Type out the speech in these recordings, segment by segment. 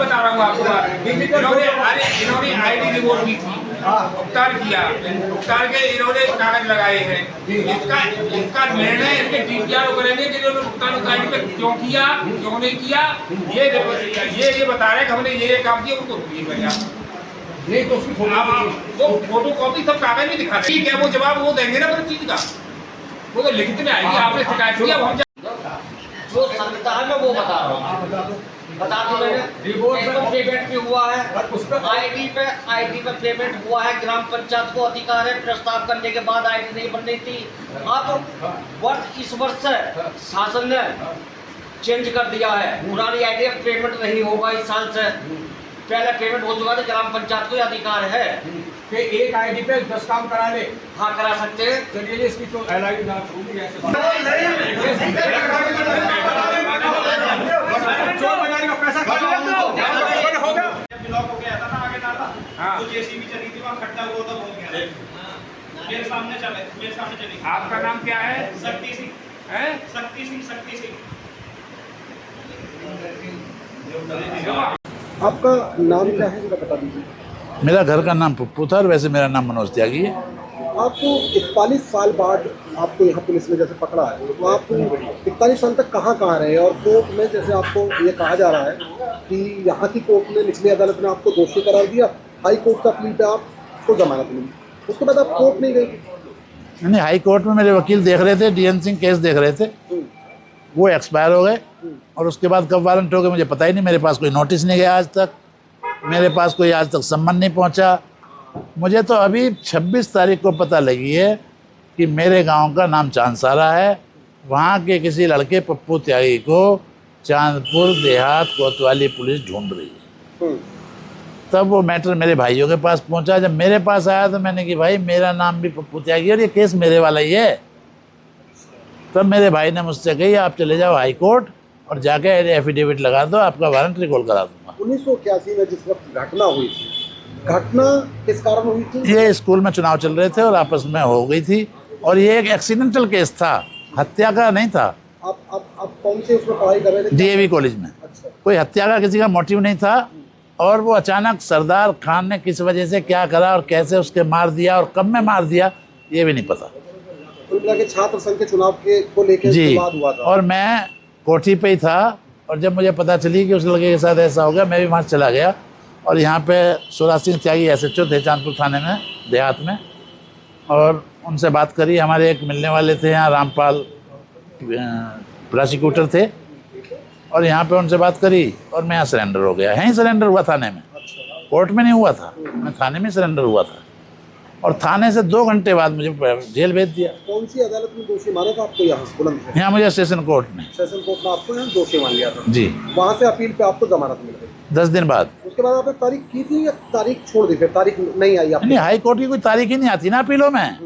बता रहा हूँ आपको, इन्होंने आईडी रिवोल्व की थी, भुगतान किया, भुगतान के इन्होंने कागज लगाए हैं। इसका निर्णय इसके डीपीआर करेंगे कि इन्होंने भुगतान आईडी पे क्यों किया, क्यों नहीं किया, ये बता रहे कि हमने ये काम किया, उनको नहीं तो उसकी फोटो कॉपी सब कागज में दिखा रहे। ठीक है, वो जवाब वो देंगे ना हर चीज का, वो तो लिखित में आएगी। आपने शिकायत किया, जो संगता है मैं वो बता रहा हूँ, बता दूं मैंने रिपोर्ट में पेमेंट भी हुआ है, उस पर आईडी पे पेमेंट हुआ है। ग्राम पंचायत को अधिकार है प्रस्ताव करने के बाद आईडी नहीं बन रही थी। अब इस वर्ष से शासन ने चेंज कर दिया है, पुरानी आईडी पेमेंट नहीं होगा इस साल से, पहले पेमेंट हो चुका था। ग्राम पंचायत को अधिकार है कि एक आईडी पे 10 काम करा ले। हाँ, करा सकते हैं। चलिए इसकी तो एलआईडी जांच होगी ऐसे पैसा ब्लॉक हो गया था ना आगे नाला, तो जेसीबी चली थी वहाँ खड्डा हुआ था, हो गया मेरे सामने चली। आपका नाम क्या है? शक्ति सिंह है? शक्ति सिंह। आपका नाम क्या है, जरा बता दीजिए। मेरा घर का नाम पप्पू था और वैसे मेरा नाम मनोज त्यागी है। आपको 41 साल बाद आपको यहाँ पुलिस ने जैसे पकड़ा है, तो आप 41 साल तक कहाँ रहे? और कोर्ट में जैसे आपको ये कहा जा रहा है कि यहाँ की कोर्ट ने, निचली अदालत ने आपको दोषी करार दिया, हाई कोर्ट का अपील पे आपको जमानत मिली, उसके बाद आप कोर्ट नहीं गए? नहीं, हाई कोर्ट में मेरे वकील देख रहे थे, DN सिंह केस देख रहे थे, वो एक्सपायर हो गए और उसके बाद कब वारंट हो गए मुझे पता ही नहीं। मेरे पास कोई नोटिस नहीं गया आज तक, मेरे पास कोई आज तक सम्मन नहीं पहुंचा। मुझे तो अभी 26 तारीख को पता लगी है कि मेरे गांव का नाम चांदसारा है, वहाँ के किसी लड़के पप्पू त्यागी को चांदपुर देहात कोतवाली पुलिस ढूंढ रही है। तब वो मैटर मेरे भाइयों के पास पहुंचा। जब मेरे पास आया तो मैंने कि भाई मेरा नाम भी पप्पू त्यागी और ये केस मेरे वाला ही है। तब मेरे भाई ने मुझसे कही आप चले जाओ हाई कोर्ट और जाके एफिडेविट लगा दो, आपका वारंट रिकॉल करा दूंगा। 1981 में जिस वक्त घटना हुई थी, घटना किस कारण हुई थी? ये स्कूल में चुनाव चल रहे थे और आपस में हो गई थी और ये एक एक्सीडेंटल केस था, हत्या का नहीं था। आप कौन से उसमें पढ़ाई कर रहे थे? DAV कॉलेज में। अच्छा। कोई हत्या का किसी का मोटिव नहीं था और वो अचानक सरदार खान ने किस वजह से क्या करा और कैसे उसके मार दिया और कब में मार दिया ये भी नहीं पता। के छात्र संघ के चुनाव को लेकर जी, विवाद हुआ था और मैं कोठी पे ही था और जब मुझे पता चली कि उस लड़के के साथ ऐसा हो गया, मैं भी वहाँ चला गया और यहाँ पे सुराज सिंह त्यागी SHO थे चांदपुर थाने में देहात में, और उनसे बात करी। हमारे एक मिलने वाले थे यहाँ, रामपाल प्रोसिक्यूटर थे, और यहाँ पे उनसे बात करी और मैं यहाँ सरेंडर हो गया। यहीं सरेंडर हुआ थाने में, कोर्ट में नहीं हुआ था, मैं थाने में सरेंडर हुआ था। और थाने से 2 घंटे बाद मुझे जेल भेज दिया। कौन सी अदालत में दोषी माना था आपको? यहाँ बुलंदशहर यहाँ मुझे सेशन कोर्ट ने। सेशन कोर्ट में आपको यहाँ दोषी मान लिया था जी। वहाँ से अपील पे आपको जमानत मिल गई 10 दिन बाद। उसके बाद आपने तारीख की थी या तारीख छोड़ दी? फिर तारीख नहीं आई आपकी? नहीं, हाई कोर्ट की कोई तारीख ही नहीं आती ना अपीलों में।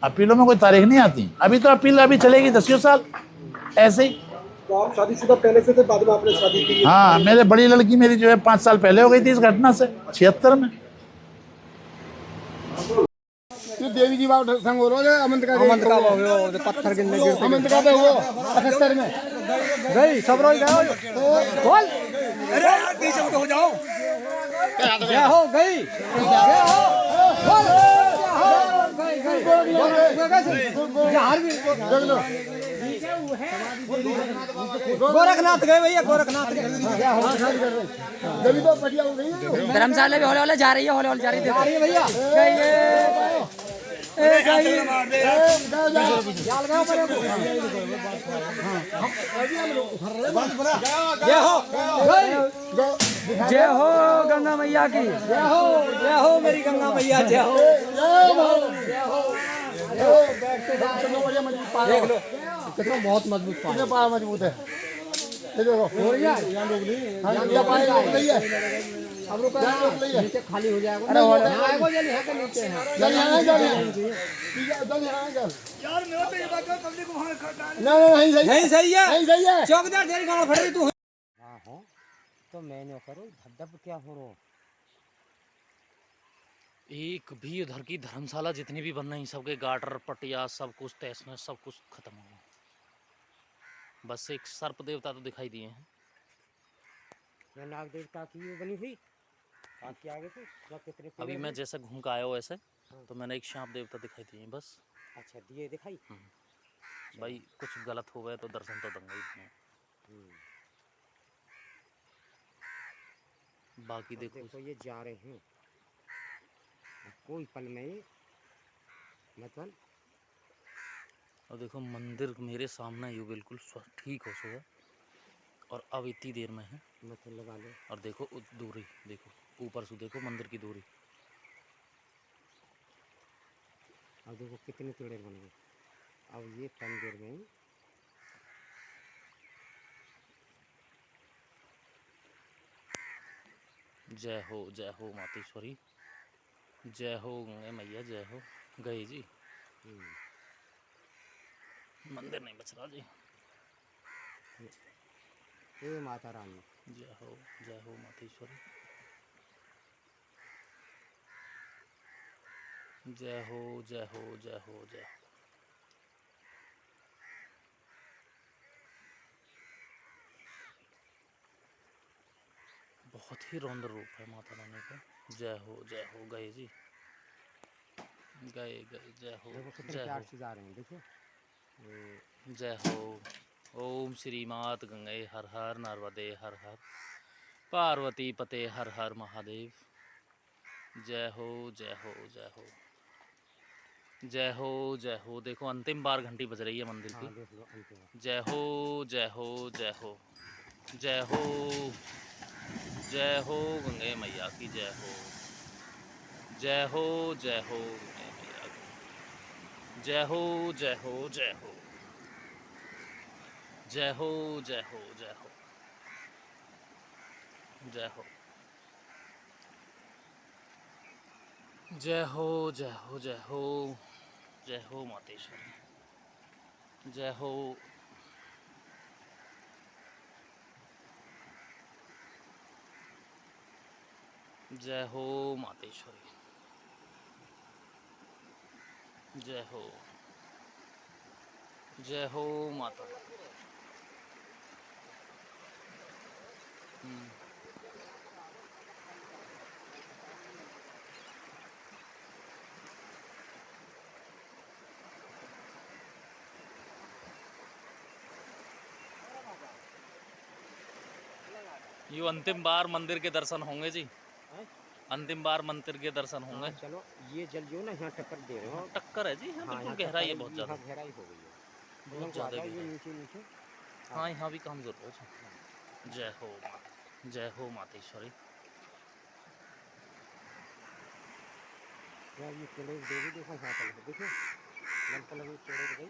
अपीलों में कोई तारीख नहीं आती। अभी तो अपील अभी चलेगी 10 साल ऐसे ही। तो आप शादीशुदा पहले से थे, बाद में आपने शादी की? हाँ, मेरे बड़ी लड़की मेरी जो है 5 साल पहले हो गई थी इस घटना से, 76 में। देवी जी बाबा संग हो रहा है अमंत का वो पत्थर गिरने गिरते अमंत का वो 78 में गई सब रोज गए बोल। अरे यार पीछे तो हो जाओ। क्या हो गई? क्या हो बोल। गोरखनाथ गए भैया, गोरखनाथ गए तो बढ़िया हो गई। धर्मशाला भी हौले हौले जा रही है, हौले हौले जा रही है भैया। जय हो गंगा मैया की, जय हो मेरी गंगा मैया, जय हो। देख लो कितना बहुत मजबूत पाया, मजबूत है। नीचे खाली हो जाएगा। नहीं सही है, चौकीदार तेरी गाँव फट रही तू। हाँ हो तो मैंने करो धब क्या हो रहा। एक भी उधर की धर्मशाला जितनी भी बन रही सबके गाटर पटिया सब कुछ तहस नहस सब कुछ खत्म हो गया। बस एक सर्प देवता तो दिखाई दिए हैं। नाग देवता की वो बनी हुई के आगे से कितने अभी मैं जैसे घूम के आया हूँ ऐसे तो मैंने एक सांप देवता दिखाई दिए बस। अच्छा दिए दिखाई। भाई कुछ गलत हो गए तो दर्शन तो दूंगा ही। बाकी देखो ये जा रहे हैं कोई पल में मतलब। और देखो मंदिर मेरे सामने ही बिल्कुल ठीक हो सुबह और अब इतनी देर में है मतलब लगा लो। और देखो दूरी देखो ऊपर से देखो मंदिर की दूरी। अब देखो कितने टेढ़े बन गए। अब ये कम देर में ही जय हो मातेश्वरी, जय हो गंगे मैया, जय हो। गए जी मंदिर नहीं बच रहा जी। हे माता रानी, जय हो मातेश्वरी, जय हो जय हो जय हो जय हो। बहुत ही रौद्र रूप है माता रानी का। जय हो गए जी, गए जय हो जय हो जा रहे हैं देखो। जय हो। ओम श्री मात गंगे हर हर नर्मदे हर हर पार्वती पते हर हर महादेव। जय हो जय हो जय हो जय हो जय हो। देखो अंतिम बार घंटी बज रही है मंदिर की। जय हो जय हो जय हो जय हो जय हो गंगे मैया की, जय हो जय हो जय हो गंगे मैया की, जय हो जय हो जय हो जय हो जय हो जय हो जय हो जय हो जय हो जय हो जय हो मातेश्वरी, जय हो जय हो मातेश्वरी, जय हो माता। ये अंतिम बार मंदिर के दर्शन होंगे जी। अंतिम बार मंदिर के दर्शन होंगे। चलो ये जल जो ना यहाँ टक्कर दे रहे हो। टक्कर है जी, यहाँ हाँ, बिल्कुल यहाँ गहराई है टक्कर बहुत ज़्यादा, यहाँ गहराई हो गई है। बहुत ज़्यादा ये गहराई। नीचे नीचे। हाँ यहाँ भी काम जरूर है। जय हो माता, जय हो मातेश्वरी। यार ये पेड़ देवी देखो यहाँ पर देखो लंका लगी पेड़ गई।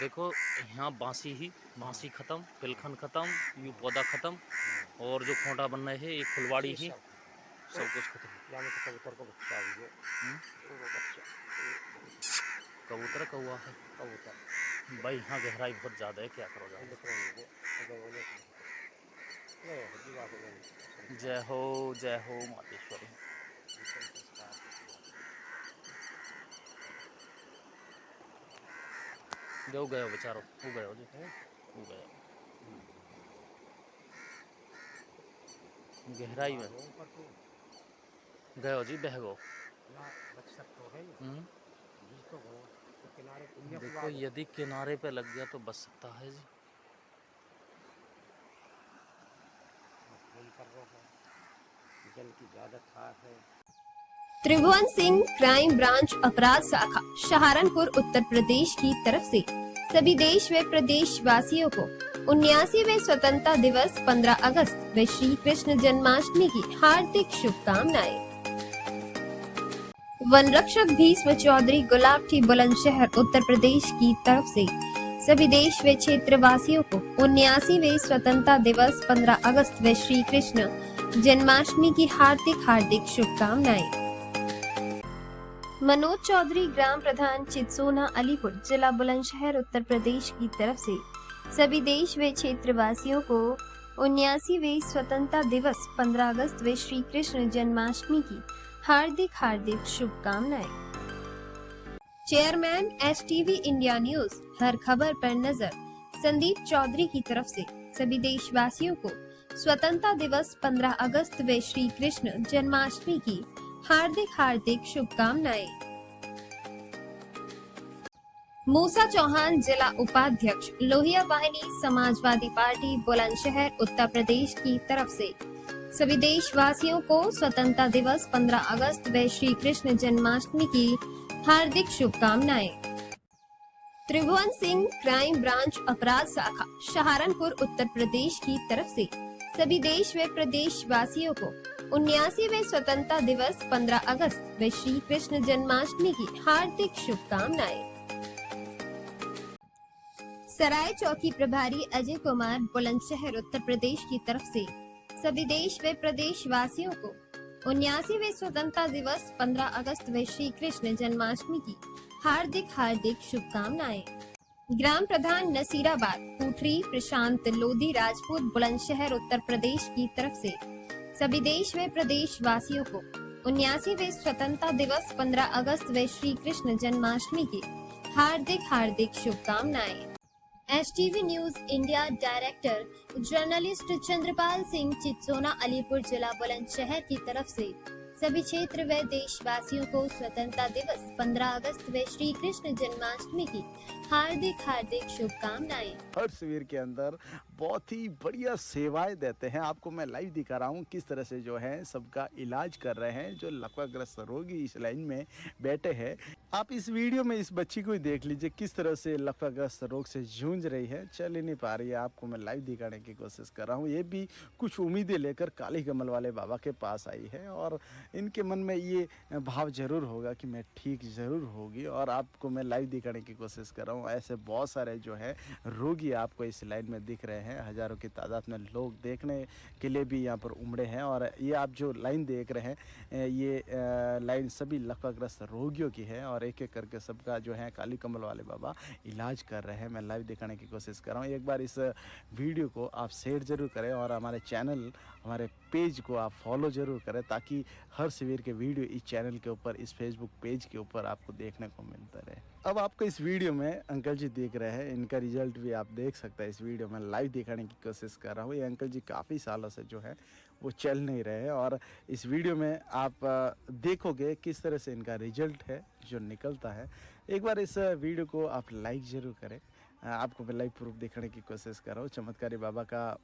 देखो यहाँ बांसी खत्म, पिलखन खत्म, ये पौधा खत्म, और जो खोंटा बन रहे हैं ये फुलवाड़ी ही, सब कुछ खत्म। यहाँ तो कबूतर का बच्चा आ गया। वो बच्चा कबूतर कौआ है कबूतर भाई, यहाँ गहराई बहुत ज़्यादा है, क्या करोगे। जय हो मातेश्वरी। जो गए हो बेचारो, वो गए हो जी, वो गए हो गहराई में, गए हो जी, बह गो। देखो यदि किनारे पे लग गया तो बच सकता है जी। जल की ज्यादा थार है। त्रिभुवन सिंह क्राइम ब्रांच अपराध शाखा सहारनपुर उत्तर प्रदेश की तरफ से सभी देश व प्रदेश वासियों को 79वें स्वतंत्रता दिवस 15 अगस्त व श्री कृष्ण जन्माष्टमी की हार्दिक शुभकामनाएं। वन रक्षक भीष्म चौधरी गुलाबटी बुलंदशहर उत्तर प्रदेश की तरफ से सभी देश व क्षेत्र वासियों को 79वें स्वतंत्रता दिवस 15 अगस्त व श्री कृष्ण जन्माष्टमी की हार्दिक शुभकामनाएं। मनोज चौधरी ग्राम प्रधान चितसोना अलीपुर जिला बुलंदशहर उत्तर प्रदेश की तरफ से सभी देश व क्षेत्र वासियों को 79वें स्वतंत्रता दिवस 15 अगस्त व श्री कृष्ण जन्माष्टमी की हार्दिक शुभकामनाएं। चेयरमैन STV इंडिया न्यूज हर खबर पर नजर संदीप चौधरी की तरफ से सभी देशवासियों को स्वतंत्रता दिवस 15 अगस्त व श्री कृष्ण जन्माष्टमी की हार्दिक शुभकामनाएं। मूसा चौहान जिला उपाध्यक्ष लोहिया वाहिनी समाजवादी पार्टी बुलंदशहर उत्तर प्रदेश की तरफ से सभी देशवासियों को स्वतंत्रता दिवस 15 अगस्त व श्री कृष्ण जन्माष्टमी की हार्दिक शुभकामनाएं। त्रिभुवन सिंह क्राइम ब्रांच अपराध शाखा सहारनपुर उत्तर प्रदेश की तरफ से सभी देश व प्रदेश वासियों को 79वें स्वतंत्रता दिवस 15 अगस्त व श्री कृष्ण जन्माष्टमी की हार्दिक शुभकामनाएं। सराय चौकी प्रभारी अजय कुमार बुलंदशहर उत्तर प्रदेश की तरफ से सभी देश व प्रदेश वासियों को 79वें स्वतंत्रता दिवस 15 अगस्त व श्री कृष्ण जन्माष्टमी की हार्दिक शुभकामनाएं। ग्राम प्रधान नसीराबाद कोठरी प्रशांत लोधी राजपूत बुलंदशहर उत्तर प्रदेश की तरफ से सभी देश व प्रदेश वासियों को 79वें स्वतंत्रता दिवस 15 अगस्त व श्री कृष्ण जन्माष्टमी की हार्दिक शुभकामनाएं। STV news India director journalist Chandrapal Singh Chitsona Alipur जिला बुलंदशहर की तरफ से सभी क्षेत्र व देशवासियों को स्वतंत्रता दिवस 15 अगस्त व श्री कृष्ण जन्माष्टमी की हार्दिक शुभकामनाएं। हर शिविर के अंदर बहुत ही बढ़िया सेवाएं देते हैं। आपको मैं लाइव दिखा रहा हूँ किस तरह से जो है सबका इलाज कर रहे हैं। जो लकवाग्रस्त रोगी इस लाइन में बैठे हैं, आप इस वीडियो में इस बच्ची को ही देख लीजिए किस तरह से लकवाग्रस्त रोग से जूझ रही है, चल ही नहीं पा रही है। आपको मैं लाइव दिखाने की कोशिश कर रहा हूँ। ये भी कुछ उम्मीदें लेकर काली कमल वाले बाबा के पास आई है और इनके मन में ये भाव जरूर होगा कि मैं ठीक ज़रूर होगी, और आपको मैं लाइव दिखाने की कोशिश कर रहा हूँ। ऐसे बहुत सारे जो है रोगी आपको इस लाइन में दिख रहे हैं। हज़ारों की तादाद में लोग देखने के लिए भी यहाँ पर उमड़े हैं। और ये आप जो लाइन देख रहे हैं, ये लाइन सभी लकवाग्रस्त रोगियों की है और एक एक करके सबका जो है काली कमल वाले बाबा इलाज कर रहे हैं। मैं लाइव दिखाने की कोशिश कर रहा हूँ। एक बार इस वीडियो को आप शेयर ज़रूर करें और हमारे चैनल, हमारे पेज को आप फॉलो ज़रूर करें, ताकि हर शिविर के वीडियो इस चैनल के ऊपर, इस फेसबुक पेज के ऊपर आपको देखने को मिलता रहे। अब आपको इस वीडियो में अंकल जी देख रहे हैं, इनका रिजल्ट भी आप देख सकते हैं। इस वीडियो में लाइव दिखाने की कोशिश कर रहा हूँ। ये अंकल जी काफ़ी सालों से जो है वो चल नहीं रहे हैं, और इस वीडियो में आप देखोगे किस तरह से इनका रिजल्ट है जो निकलता है। एक बार इस वीडियो को आप लाइक ज़रूर करें आपको मैं लाइव प्रूफ दिखाने की कोशिश कर रहा हूँ। चमत्कारी बाबा का,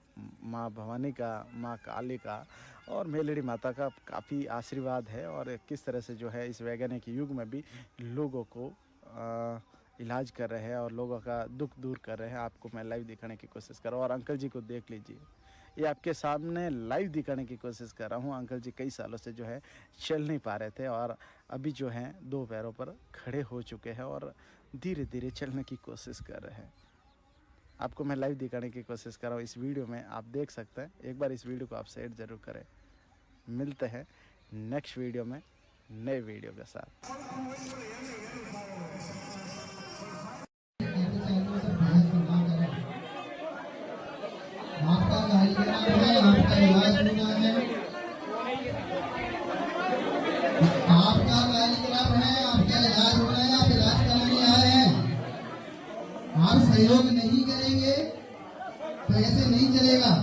माँ भवानी का, माँ काली का और मेलड़ी माता का काफ़ी आशीर्वाद है। और किस तरह से जो है इस वैज्ञानिक युग में भी लोगों को इलाज कर रहे हैं और लोगों का दुख दूर कर रहे हैं, आपको मैं लाइव दिखाने की कोशिश कर रहा हूँ। और अंकल जी को देख लीजिए, ये आपके सामने लाइव दिखाने की कोशिश कर रहा हूँ। अंकल जी कई सालों से जो है चल नहीं पा रहे थे और अभी जो हैं 2 पैरों पर खड़े हो चुके हैं और धीरे धीरे चलने की कोशिश कर रहे हैं। आपको मैं लाइव दिखाने की कोशिश कर रहा हूँ। इस वीडियो में आप देख सकते हैं, एक बार इस वीडियो को आप शेयर ज़रूर करें। मिलते हैं नेक्स्ट वीडियो में नए वीडियो के साथ। आपका कार्यक्रम है, आपका इलाज होना है, आपका कार्यक्रम है, आपका इलाज होना है, आप इलाज कराने आए हैं। आप सहयोग नहीं करेंगे तो ऐसे नहीं चलेगा।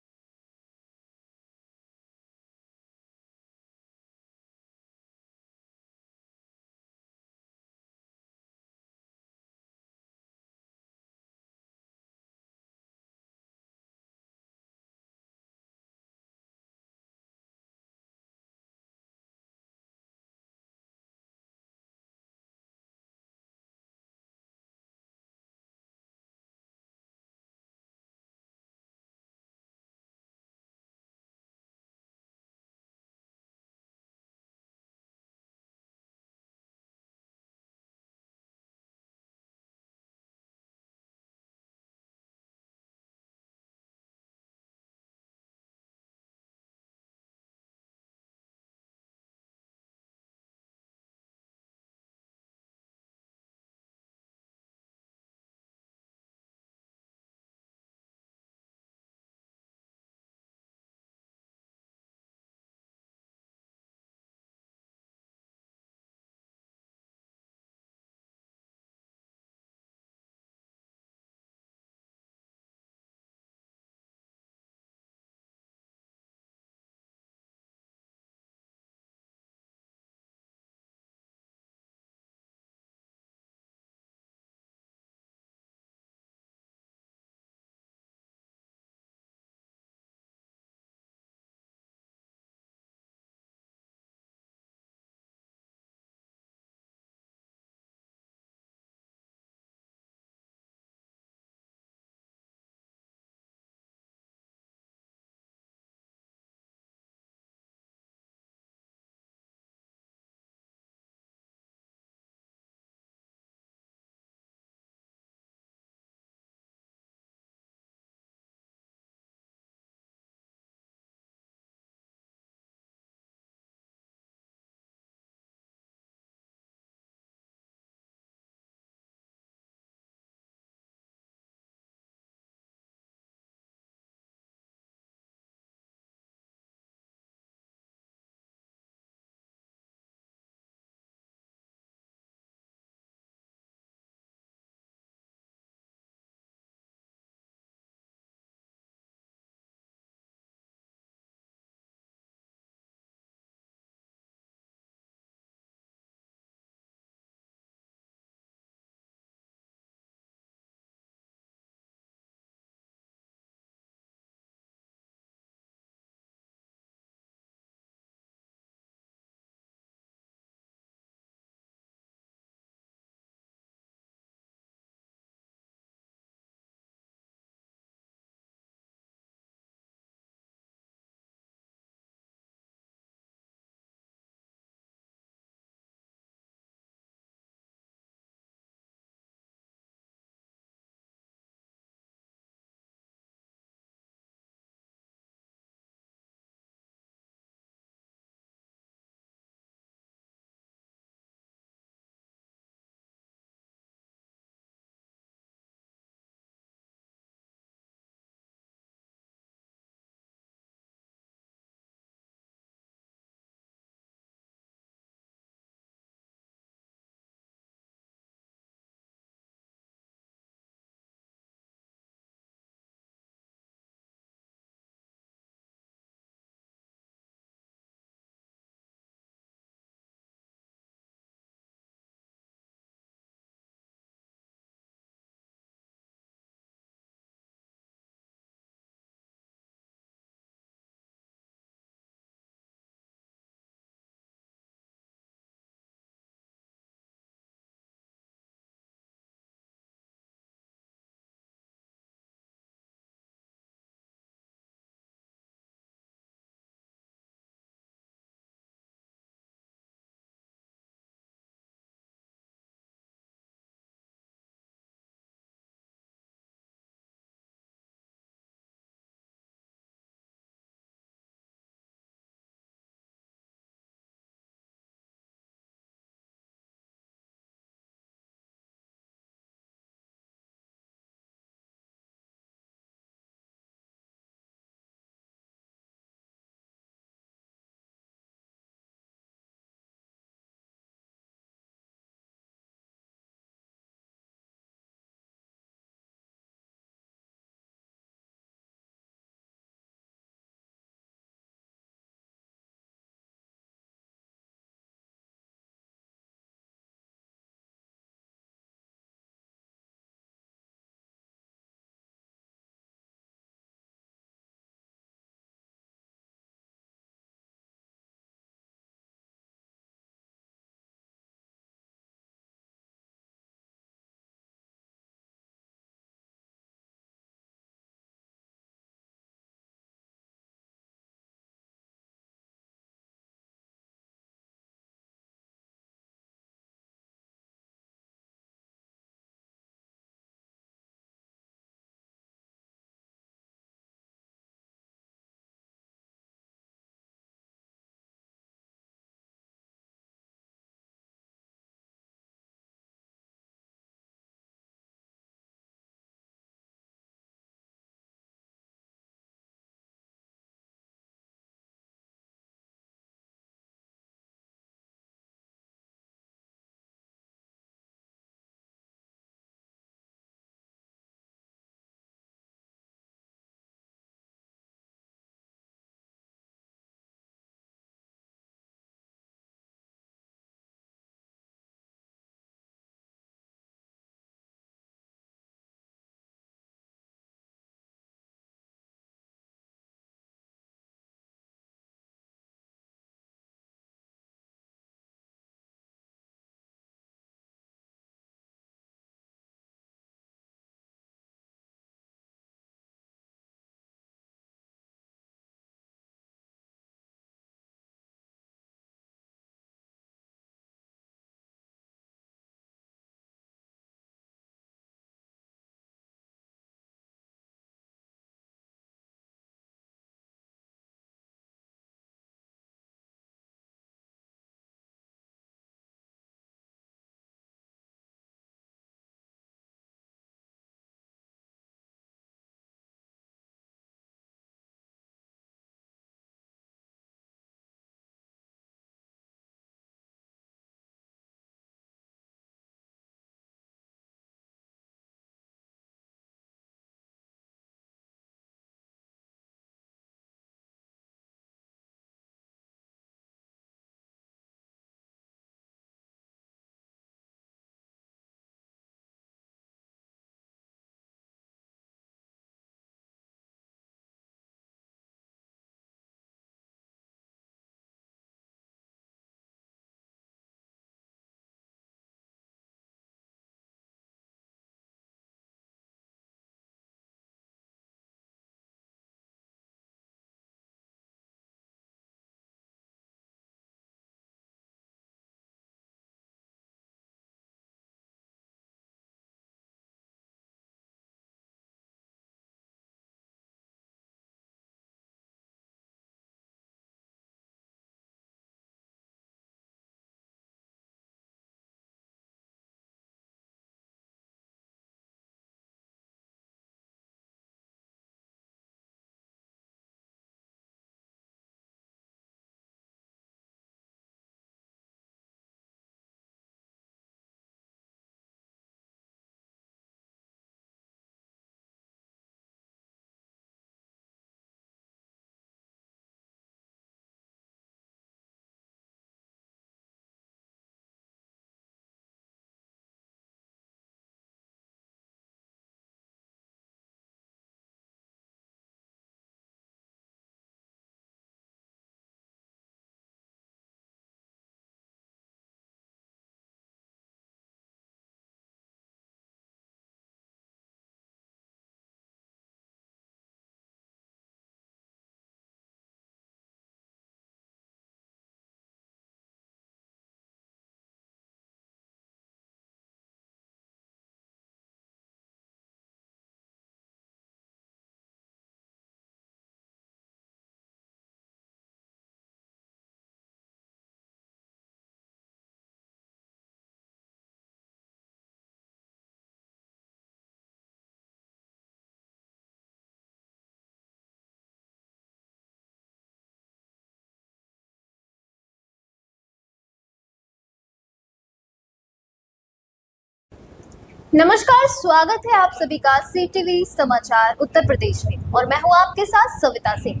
नमस्कार, स्वागत है आप सभी का CTV समाचार उत्तर प्रदेश में और मैं हूं आपके साथ सविता सिंह।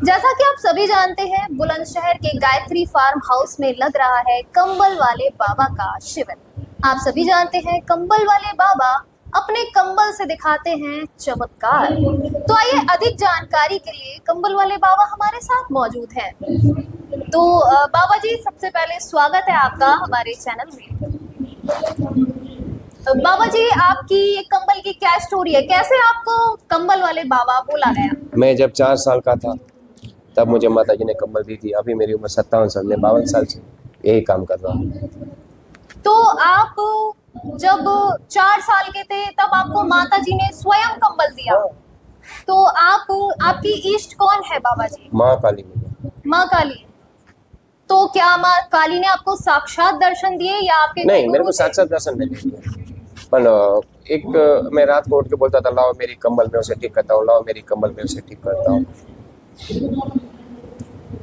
जैसा कि आप सभी जानते हैं, बुलंदशहर के गायत्री फार्म हाउस में लग रहा है कंबल वाले बाबा का शिविर। आप सभी जानते हैं कंबल वाले बाबा अपने कंबल से दिखाते हैं चमत्कार। तो आइए अधिक जानकारी के लिए कंबल वाले बाबा हमारे साथ मौजूद हैं। तो बाबा जी, सबसे पहले स्वागत है आपका हमारे चैनल में। बाबा जी, आपकी ये कंबल की क्या स्टोरी है? कैसे आपको कंबल वाले बाबा बोला गया? मैं जब 4 साल का था तब मुझे माता जी ने कंबल दी थी। अभी मेरी उम्र 57 साल, मैं 52 साल से यही काम कर रहा हूँ। तो आप जब 4 साल के थे तब आपको माता जी ने स्वयं कंबल दिया। तो आपकी इष्ट कौन है बाबा जी? माँ काली मैया। माँ काली। तो क्या माँ काली ने आपको साक्षात दर्शन दिए या आपके नहीं, मेरे को साक्षात दर्शन नहीं दिए, पर एक मैं रात को उठ के बोलता था, लाओ मेरी कंबल में उसे ठीक करता हूँ, लाओ मेरी कंबल में उसे ठीक करता हूँ।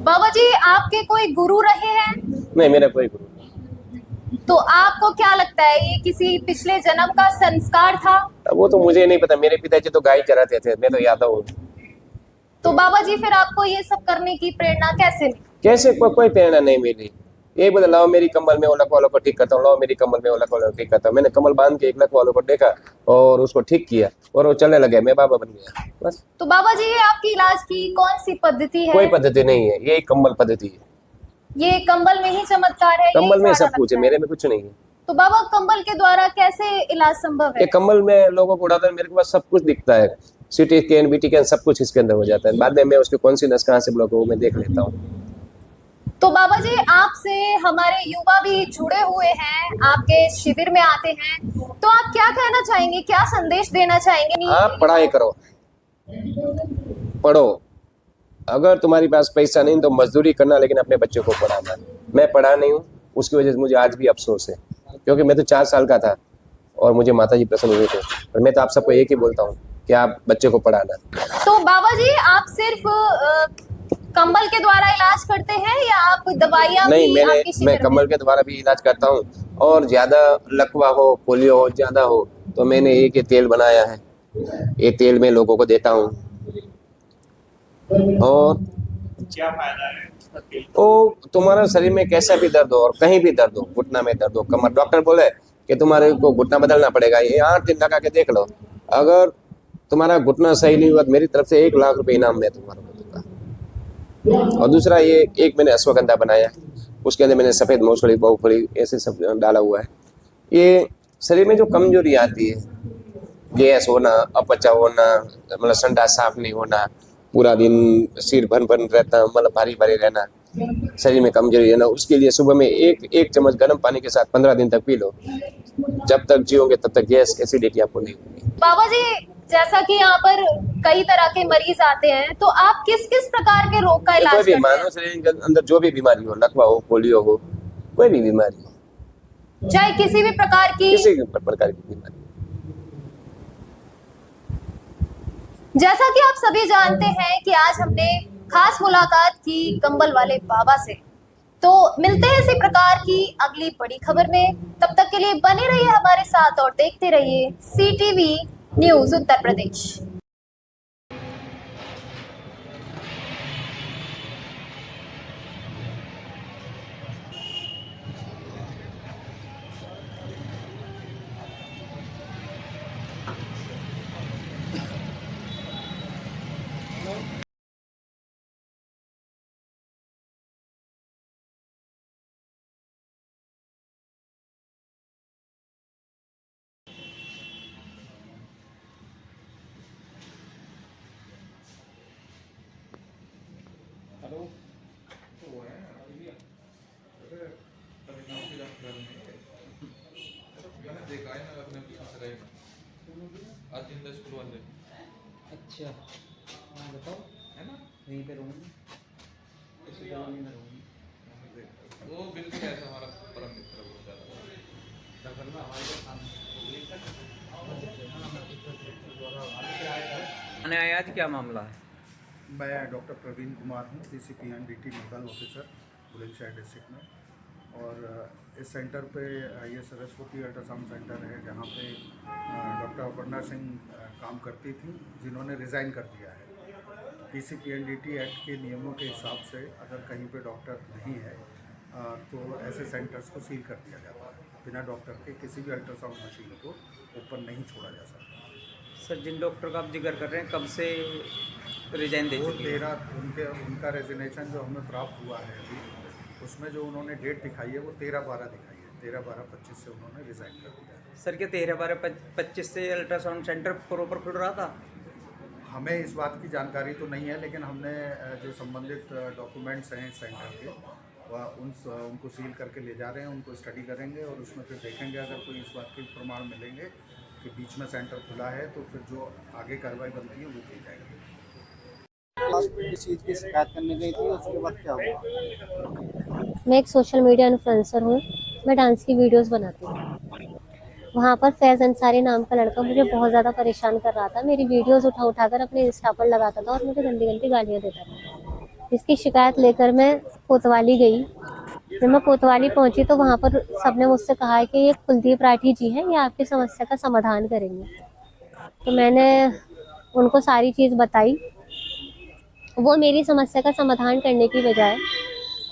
बाबा जी, आपके कोई गुरु रहे हैं? नहीं, मेरा कोई गुरु नहीं। तो आपको क्या लगता है ये किसी पिछले जन्म का संस्कार था? वो तो मुझे नहीं पता, मेरे पिताजी तो गाय चराते थे, मैं तो यादव हूँ। तो बाबा जी, फिर आपको ये सब करने की प्रेरणा कैसे मिली? कैसे? कोई प्रेरणा नहीं मिली। ये बोला, लाओ मेरी कंबल में ओलक वालों को ठीक करता हूँ, लाओ मेरी कंबल में ओलक वालों को ठीक करता हूँ। मैंने कंबल बांध के 1 लाख वालों को देखा और उसको ठीक किया और वो चलने लगे, मैं बाबा बन गया बस। तो बाबा जी, ये आपकी इलाज की कौन सी पद्धति है? कोई पद्धति नहीं है, यही कंबल पद्धति है। ये कंबल में ही चमत्कार है? कंबल में यही सब सारा कुछ है, लगता मेरे में कुछ नहीं है। तो बाबा, कंबल के द्वारा कैसे इलाज संभव है? ये कंबल में लोगों को उड़ाता है, मेरे पास सब कुछ दिखता है, सीटी स्कैन, बीटी स्कैन, सब कुछ इसके अंदर हो जाता है। बाद में मैं उसकी कौन सी नस कहाँ से ब्लॉक हो मैं देख लेता हूँ। तो बाबा जी, आपसे हमारे युवा भी जुड़े हुए हैं, आपके शिविर में आते हैं, तो आप क्या कहना चाहेंगे, क्या संदेश देना चाहेंगे? आप पढ़ाई करो, पढ़ो। अगर तुम्हारे पास पैसा नहीं तो मजदूरी करना, लेकिन अपने बच्चों को पढ़ाना। मैं पढ़ा नहीं हूँ, उसकी वजह से मुझे आज भी अफसोस है, क्योंकि मैं तो 4 साल का था और मुझे माता जी प्रसन्न हुए थे। और मैं तो आप सबको एक ही बोलता हूँ कि आप बच्चे को पढ़ाना। तो बाबा जी, आप सिर्फ कंबल के द्वारा इलाज करते हैं या आप दवाइयाँ नहीं, भी आपके शिविर मैं में? कंबल के द्वारा भी इलाज करता हूँ, और ज्यादा लकवा हो, पोलियो हो, ज्यादा हो तो मैंने एक ये तेल बनाया है, ये तेल मैं लोगों को देता हूँ। और क्या फायदा है? तो तुम्हारा शरीर में कैसा भी दर्द हो और कहीं भी दर्द हो, घुटना में दर्द हो, कमर, डॉक्टर बोले कि तुम्हारे को घुटना बदलना पड़ेगा, ये 8 दिन लगा के देख लो। अगर तुम्हारा घुटना सही नहीं हुआ तो मेरी तरफ से 1 लाख रुपए इनाम मैं तुम्हारा को दूंगा। और दूसरा, ये एक मैंने अश्वगंधा बनाया, उसके अंदर मैंने सफेद मूंगफली, बहुफली ऐसे सब डाला हुआ है। ये शरीर में जो कमजोरी आती है, गैस होना, अपचा होना, मतलब संडास साफ नहीं होना, पूरा दिन सिर भन भन रहता, मतलब भारी भारी रहना, शरीर में कमजोरी रहना, उसके लिए सुबह में एक चम्मच गर्म पानी के साथ 15 दिन तक पी लो। जब तक जियोगे तब तक गैस, एसिडिटी आपको नहीं होगी। बाबा जी, जैसा कि यहाँ पर कई तरह के मरीज आते हैं, तो आप किस किस प्रकार के रोग का इलाज कोई भी करते मानव हैं? शरीर के अंदर जो भी बीमारी हो, लकवा हो, पोलियो हो, कोई भी बीमारी हो, चाहे किसी भी प्रकार की? किसी भी प्रकार की बीमारी। जैसा कि आप सभी जानते हैं कि आज हमने खास मुलाकात की कंबल वाले बाबा से। तो मिलते हैं इसी प्रकार की अगली बड़ी खबर में। तब तक के लिए बने रहिए हमारे साथ और देखते रहिए CTV न्यूज उत्तर प्रदेश। अच्छा, हाँ बताओ, है ना, यहीं पे रहूँगी, इसी कॉलोनी में रहूँगी। वो बिल्कुल ऐसा हमारा परम मित्र होता है। आज क्या मामला है? मैं डॉक्टर प्रवीण कुमार हूँ, DCP and DT nodal officer Bulandshahr district में। और इस सेंटर पे ये सरस्वती अल्ट्रासाउंड सेंटर है जहाँ पे डॉक्टर अपर्णा सिंह काम करती थी, जिन्होंने रिज़ाइन कर दिया है। PCPNDT एक्ट के नियमों के हिसाब से अगर कहीं पे डॉक्टर नहीं है तो ऐसे सेंटर्स को सील कर दिया जाता है। बिना डॉक्टर के किसी भी अल्ट्रासाउंड मशीन को ओपन नहीं छोड़ा जा सकता। सर, जिन डॉक्टर का आप जिक्र कर रहे हैं, कब से रिजाइन दे चुके हैं? उनका रेजिग्नेशन जो हमें प्राप्त हुआ है अभी, उसमें जो उन्होंने डेट दिखाई है वो 13/12 दिखाई है। 13/12/25 से उन्होंने रिज़ाइन कर दिया है। सर, क्या 13/12/25 से अल्ट्रासाउंड सेंटर प्रॉपर खुल रहा था? हमें इस बात की जानकारी तो नहीं है, लेकिन हमने जो संबंधित डॉक्यूमेंट्स हैं इस सेंटर के वह उनको सील करके ले जा रहे हैं, उनको स्टडी करेंगे और उसमें फिर देखेंगे अगर कोई इस बात के प्रमाण मिलेंगे कि बीच में सेंटर खुला है तो फिर जो आगे कार्रवाई बनती है वो की जाएगी। किस चीज़ की शिकायत करने गई थी, उसके बाद क्या हुआ? मैं एक सोशल मीडिया इन्फ्लुएंसर हूँ। मैं डांस की वीडियोस बनाती हूँ। वहाँ पर फैज़ अंसारी नाम का लड़का मुझे बहुत ज़्यादा परेशान कर रहा था। मेरी वीडियोस उठा कर अपने इंस्टा पर लगाता था और मुझे गंदी गंदी गालियाँ देता था। इसकी शिकायत लेकर मैं कोतवाली गई। जब मैं कोतवाली पहुँची तो वहाँ पर सबने मुझसे कहा है कि ये कुलदीप राठी जी हैं, ये आपकी समस्या का समाधान करेंगे। तो मैंने उनको सारी चीज़ बताई। वो मेरी समस्या का समाधान करने की बजाय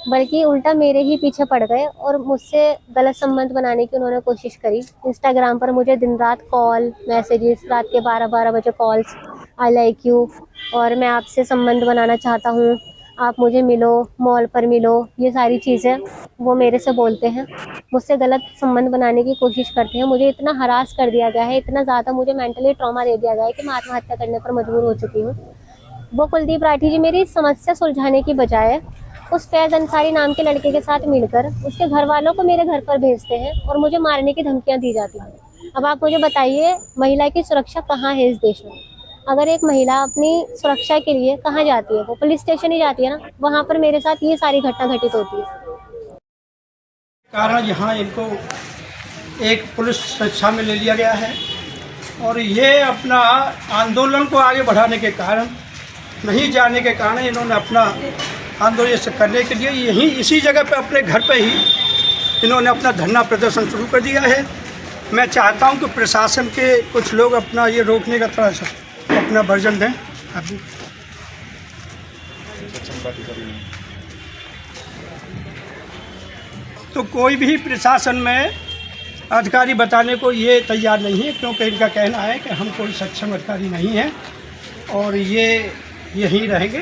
बल्कि उल्टा मेरे ही पीछे पड़ गए और मुझसे गलत संबंध बनाने की उन्होंने कोशिश करी। इंस्टाग्राम पर मुझे दिन रात कॉल, मैसेजेस, रात के 12-12 बजे कॉल्स, आई लाइक यू और मैं आपसे संबंध बनाना चाहता हूँ, आप मुझे मिलो, मॉल पर मिलो, ये सारी चीज़ें वो मेरे से बोलते हैं। मुझसे गलत संबंध बनाने की कोशिश करते हैं। मुझे इतना हरास कर दिया गया है, इतना ज़्यादा मुझे मेंटली ट्रॉमा दे दिया गया है कि मैं आत्महत्या करने पर मजबूर हो चुकी हूँ। वो कुलदीप राठी जी मेरी समस्या सुलझाने की बजाय उस फैज़ अंसारी नाम के लड़के के साथ मिलकर उसके घर वालों को मेरे घर पर भेजते हैं और मुझे मारने की धमकियां दी जाती हैं। अब आप मुझे बताइए, महिला की सुरक्षा कहाँ है इस देश में? अगर एक महिला अपनी सुरक्षा के लिए कहाँ जाती है? वो पुलिस स्टेशन ही जाती है ना। वहाँ पर मेरे साथ ये सारी घटना घटित होती है। कारण यहाँ इनको एक पुलिस सुरक्षा में ले लिया गया है और ये अपना आंदोलन को आगे बढ़ाने के कारण, नहीं जाने के कारण इन्होंने अपना आंदोलन करने के लिए यहीं इसी जगह पे अपने घर पे ही इन्होंने अपना धरना प्रदर्शन शुरू कर दिया है। मैं चाहता हूं कि प्रशासन के कुछ लोग अपना ये रोकने का थोड़ा सा अपना वर्जन दें। तो कोई भी प्रशासन में अधिकारी बताने को ये तैयार नहीं है, क्योंकि इनका कहना है कि हम कोई सक्षम अधिकारी नहीं हैं और ये यहीं रहेंगे।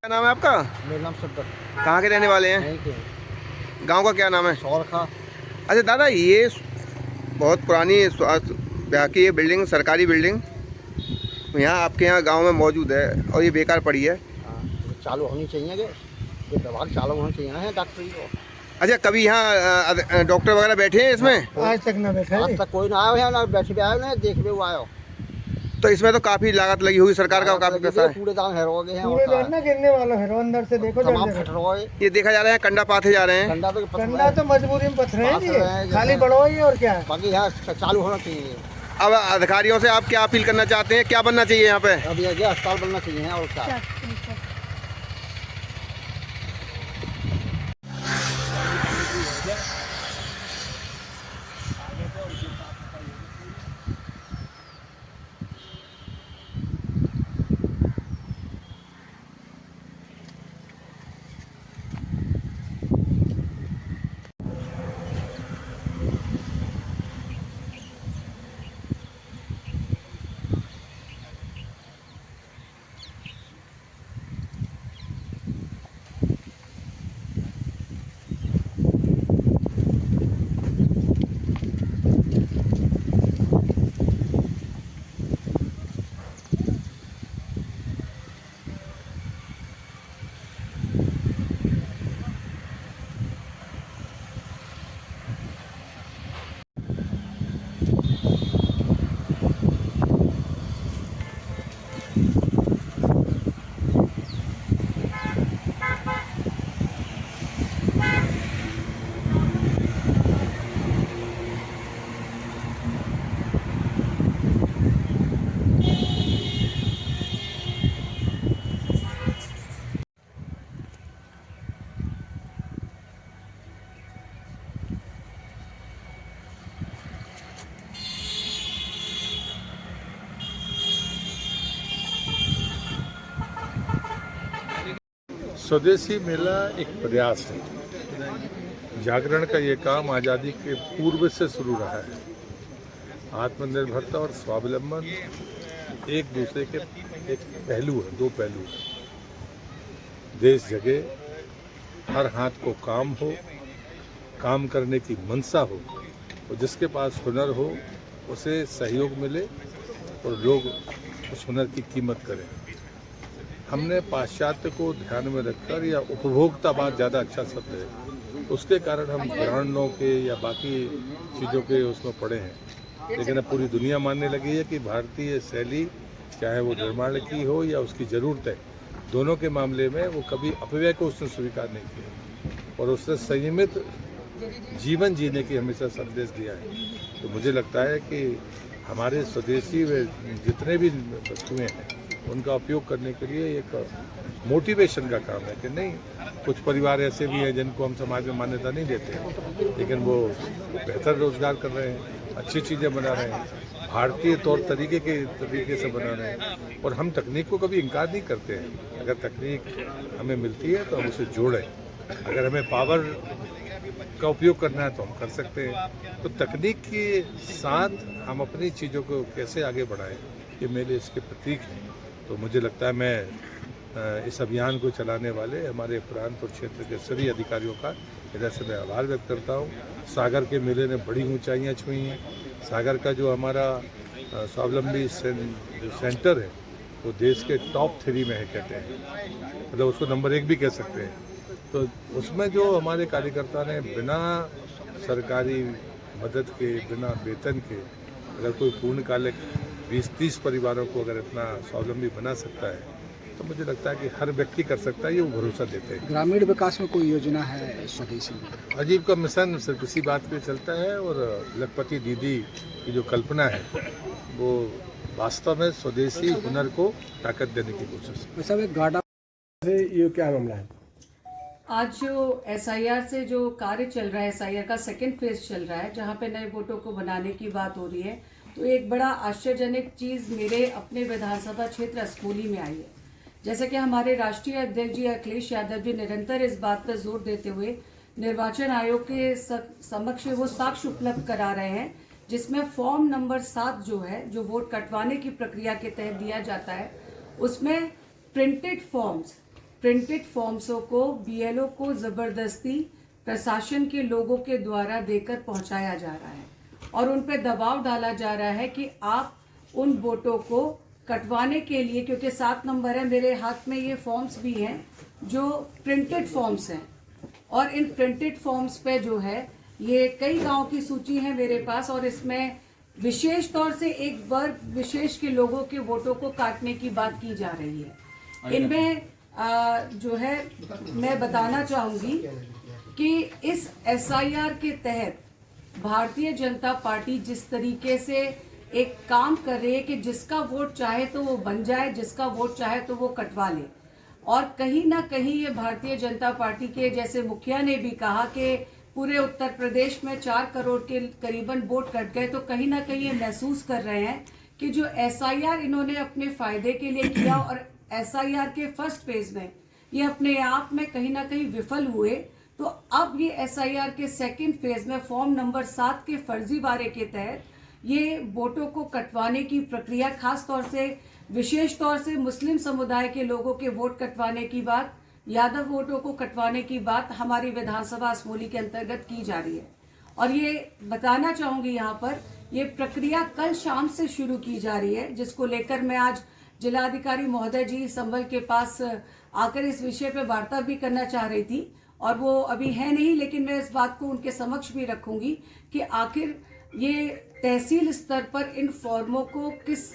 क्या नाम है आपका? मेरा नाम सद्दर। कहाँ के रहने वाले हैं? गांव का क्या नाम है? सौरखा। अच्छा दादा, ये बहुत पुरानी स्वास्थ्य विभाग की ये बिल्डिंग, सरकारी बिल्डिंग यहाँ आपके यहाँ गांव में मौजूद है और ये बेकार पड़ी है। चालू होनी चाहिए, ये विभाग चालू होना चाहिए ना डॉक्टरी को। अच्छा, कभी यहाँ डॉक्टर वगैरह बैठे हैं इसमें? आज तक ना बैठे, आज तक कोई ना आया है, ना बैठे भी आया, ना देख भी आया। तो इसमें तो काफी लागत लगी हुई, सरकार का काफी पैसा है। कूड़ेदान हेरोगे हैं, कूड़ेदान ना गिरने वाला है, अंदर से देखो ये देखा जा रहा है कंडा पाथे जा रहे हैं। कंडा तो मजबूरी में पत्थर है, खाली बढ़वाइए और क्या है, बाकी यहाँ चालू होना चाहिए। अब अधिकारियों से आप क्या अपील करना चाहते हैं, क्या बनना चाहिए यहाँ पे? अब ये अस्पताल बनना चाहिए और क्या। स्वदेशी मेला एक प्रयास है। जागरण का ये काम आज़ादी के पूर्व से शुरू रहा है। आत्मनिर्भरता और स्वावलंबन एक दूसरे के एक पहलू है, दो पहलू है। देश जगे, हर हाथ को काम हो, काम करने की मनसा हो, और जिसके पास हुनर हो उसे सहयोग मिले और लोग उस हुनर की कीमत करें। हमने पाश्चात्य को ध्यान में रखकर, या उपभोक्तावाद ज़्यादा अच्छा शब्द है, उसके कारण हम ब्रांडों के या बाकी चीज़ों के उसमें पड़े हैं। लेकिन अब पूरी दुनिया मानने लगी है कि भारतीय शैली, चाहे वो निर्माण की हो या उसकी ज़रूरत है, दोनों के मामले में वो कभी अपव्यय को उसने स्वीकार नहीं किया और उसने संयमित जीवन जीने की हमेशा संदेश दिया है। तो मुझे लगता है कि हमारे स्वदेशी जितने भी वस्तुएं हैं उनका उपयोग करने के लिए एक मोटिवेशन का काम है कि नहीं, कुछ परिवार ऐसे भी हैं जिनको हम समाज में मान्यता नहीं देते हैं, लेकिन वो बेहतर रोजगार कर रहे हैं, अच्छी चीज़ें बना रहे हैं, भारतीय तौर तरीके से बना रहे हैं। और हम तकनीक को कभी इनकार नहीं करते हैं। अगर तकनीक हमें मिलती है तो हम उसे जोड़ें। अगर हमें पावर का उपयोग करना है तो हम कर सकते हैं। तो तकनीक के साथ हम अपनी चीज़ों को कैसे आगे बढ़ाएं, ये मेरे इसके प्रतीक हैं। तो मुझे लगता है मैं इस अभियान को चलाने वाले हमारे बुरहानपुर क्षेत्र के सभी अधिकारियों का इधर से मैं आभार व्यक्त करता हूँ। सागर के मेले ने बड़ी ऊंचाइयाँ छुई हैं। सागर का जो हमारा स्वावलंबी सेंटर है वो देश के टॉप 3 में है, कहते हैं, मतलब उसको नंबर 1 भी कह सकते हैं। तो उसमें जो हमारे कार्यकर्ता ने बिना सरकारी मदद के, बिना वेतन के, अगर कोई पूर्णकालिक 20-30 परिवारों को अगर इतना स्वावलंबी बना सकता है तो मुझे लगता है कि हर व्यक्ति कर सकता है, ये वो भरोसा देते हैं। ग्रामीण विकास में कोई योजना है स्वदेशी में? अजीब का मिशन सिर्फ इसी बात पे चलता है, और लखपति दीदी की जो कल्पना है वो वास्तव में स्वदेशी हुनर को ताकत देने की कोशिश है। सब एक गाड़ा से ये क्या मामला है? आज जो SIR से जो कार्य चल रहा है, SIR का सेकेंड फेज चल रहा है, जहाँ पे नए वोटों को बनाने की बात हो रही है, तो एक बड़ा आश्चर्यजनक चीज़ मेरे अपने विधानसभा क्षेत्र असमोली में आई है। जैसे कि हमारे राष्ट्रीय अध्यक्ष जी अखिलेश यादव जी निरंतर इस बात पर जोर देते हुए निर्वाचन आयोग के समक्ष वो साक्ष्य उपलब्ध करा रहे हैं, जिसमें फॉर्म नंबर 7 जो है, जो वोट कटवाने की प्रक्रिया के तहत दिया जाता है, उसमें प्रिंटेड फॉर्म्सों को BLO को ज़बरदस्ती प्रशासन के लोगों के द्वारा देकर पहुंचाया जा रहा है और उन पर दबाव डाला जा रहा है कि आप उन वोटों को कटवाने के लिए, क्योंकि 7 नंबर है, मेरे हाथ में ये फॉर्म्स भी हैं जो प्रिंटेड फॉर्म्स हैं, और इन प्रिंटेड फॉर्म्स पे जो है ये कई गांव की सूची है मेरे पास, और इसमें विशेष तौर से एक वर्ग विशेष के लोगों के वोटों को काटने की बात की जा रही है। इनमें जो है मैं बताना चाहूँगी कि इस SIR के तहत भारतीय जनता पार्टी जिस तरीके से एक काम कर रही है कि जिसका वोट चाहे तो वो बन जाए, जिसका वोट चाहे तो वो कटवा ले, और कहीं ना कहीं ये भारतीय जनता पार्टी के जैसे मुखिया ने भी कहा कि पूरे उत्तर प्रदेश में 4 करोड़ के करीबन वोट कट गए, तो कहीं ना कहीं ये महसूस कर रहे हैं कि जो SIR इन्होंने अपने फायदे के लिए किया और SIR के फर्स्ट फेज में ये अपने आप में कहीं ना कहीं विफल हुए, तो अब ये SIR के सेकंड फेज में फॉर्म नंबर 7 के फर्जीवाड़े के तहत ये वोटों को कटवाने की प्रक्रिया, खास तौर से विशेष तौर से मुस्लिम समुदाय के लोगों के वोट कटवाने की बात, यादव वोटों को कटवाने की बात हमारी विधानसभा असमोली के अंतर्गत की जा रही है। और ये बताना चाहूँगी यहाँ पर, ये प्रक्रिया कल शाम से शुरू की जा रही है, जिसको लेकर मैं आज जिलाधिकारी महोदय जी संभल के पास आकर इस विषय पर वार्ता भी करना चाह रही थी, और वो अभी है नहीं, लेकिन मैं इस बात को उनके समक्ष भी रखूंगी कि आखिर ये तहसील स्तर पर इन फॉर्मों को किस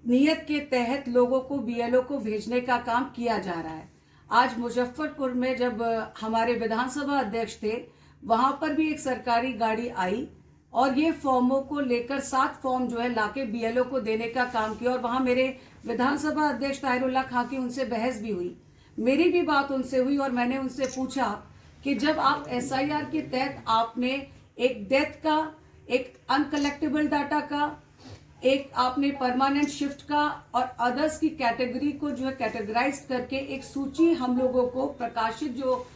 नियत के तहत लोगों को BLO को भेजने का काम किया जा रहा है। आज मुजफ्फरपुर में जब हमारे विधानसभा अध्यक्ष थे, वहां पर भी एक सरकारी गाड़ी आई और ये फॉर्मों को लेकर 7 फॉर्म जो है लाके BLO को देने का काम किया, और वहां मेरे विधानसभा अध्यक्ष ताहिरुल्लाह खां की उनसे बहस भी हुई, मेरी भी बात उनसे हुई, और मैंने उनसे पूछा कि जब आप SIR के तहत आपने एक डेथ का, एक अनकलेक्टेबल डाटा का, एक आपने परमानेंट शिफ्ट का और अदर्स की कैटेगरी को जो है कैटेगराइज करके एक सूची हम लोगों को प्रकाशित जो